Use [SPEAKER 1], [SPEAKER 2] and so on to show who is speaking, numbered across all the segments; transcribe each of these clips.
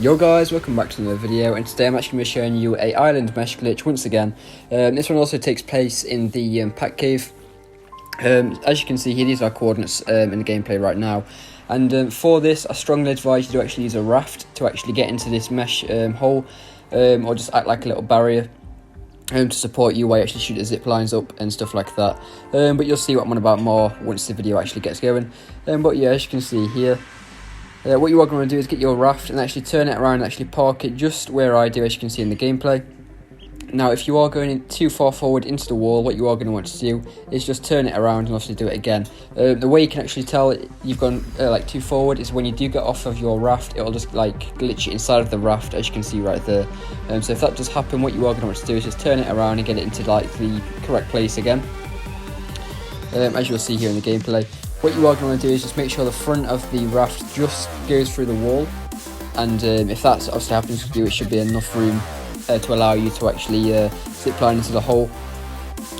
[SPEAKER 1] Yo guys, welcome back to another video, and today I'm actually going to be showing you a island mesh glitch once again. This one also takes place in the pack cave. As you can see here, these are coordinates in the gameplay right now. And for this, I strongly advise you to actually use a raft to actually get into this mesh hole, or just act like a little barrier to support you while you actually shoot the zip lines up and stuff like that. But you'll see what I'm on about more once the video actually gets going. But yeah, as you can see here, what you are going to do is get your raft and actually turn it around and actually park it just where I do, as you can see in the gameplay. Now, if you are going too far forward into the wall, what you are going to want to do is just turn it around and obviously do it again. The way you can actually tell you've gone like too forward is when you do get off of your raft, it'll just like glitch it inside of the raft, as you can see right there. So if that does happen, what you are going to want to do is just turn it around and get it into like the correct place again, as you'll see here in the gameplay. What you are going to do is just make sure the front of the raft just goes through the wall, and if that obviously happens to do, it should be enough room to allow you to actually zip line into the hole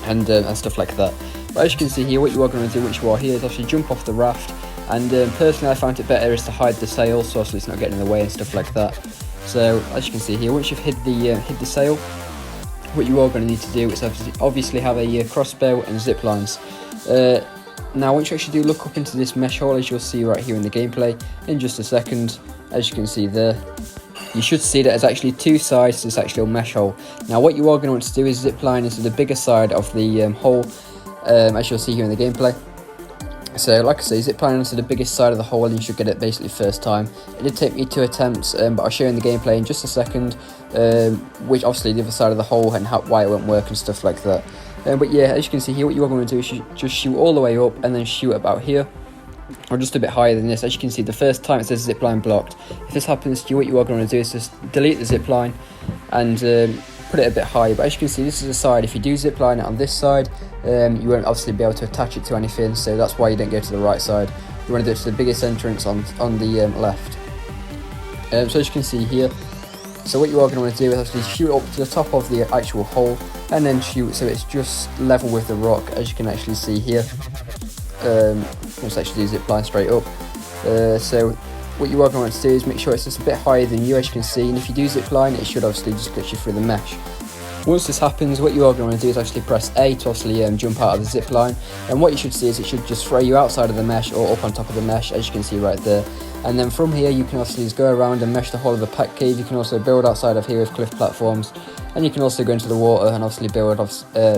[SPEAKER 1] and stuff like that. But as you can see here, what you are going to do once you are here is actually jump off the raft, and personally I found it better is to hide the sail, so obviously it's not getting in the way and stuff like that. So as you can see here, once you've hid the sail, what you are going to need to do is obviously have a crossbow and zip lines. Now, once you actually do look up into this mesh hole, as you'll see right here in the gameplay in just a second, as you can see there, you should see that there's actually two sides to this actual mesh hole. Now, what you are going to want to do is zip line into the bigger side of the hole, as you'll see here in the gameplay. So, like I say, zip line into the biggest side of the hole, and you should get it basically first time. It did take me 2 attempts, but I'll show you in the gameplay in just a second, which obviously the other side of the hole and why it won't work and stuff like that. But yeah, as you can see here, what you are going to do is just shoot all the way up and then shoot about here, or just a bit higher than this. As you can see, the first time it says zipline blocked. If this happens to you, what you are going to do is just delete the zipline and put it a bit higher. But as you can see, this is the side. If you do zipline it on this side, you won't obviously be able to attach it to anything, so that's why you don't go to the right side. You want to do it to the biggest entrance on the left. So as you can see here, so what you are going to want to do is actually shoot up to the top of the actual hole and then shoot so it's just level with the rock, as you can actually see here. Just actually do zip line straight up. So what you are going to want to do is make sure it's just a bit higher than you, as you can see, and if you do zip line, it should obviously just glitch you through the mesh. Once this happens, what you are going to do is actually press A to obviously jump out of the zip line, and what you should see is it should just throw you outside of the mesh or up on top of the mesh, as you can see right there. And then from here you can obviously just go around and mesh the whole of the pack cave. You can also build outside of here with cliff platforms, and you can also go into the water and obviously build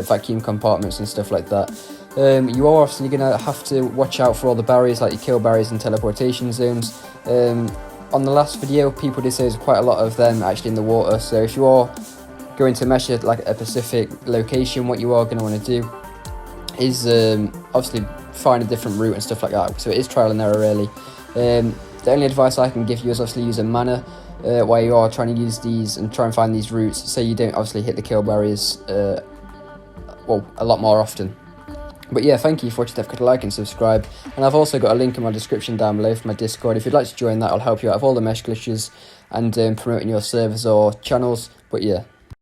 [SPEAKER 1] vacuum compartments and stuff like that. You are obviously going to have to watch out for all the barriers, like your kill barriers and teleportation zones. On the last video, people did say there's quite a lot of them actually in the water, so if you are going to mesh it like a specific location, what you are going to want to do is obviously find a different route and stuff like that. So it is trial and error really. The only advice I can give you is obviously use a mana while you are trying to use these and try and find these routes, so you don't obviously hit the kill barriers well, a lot more often. But yeah, thank you for watching. Don't forget to like and subscribe, and I've also got a link in my description down below for my Discord. If you'd like to join that, I'll help you out with all the mesh glitches and promoting your servers or channels. But yeah.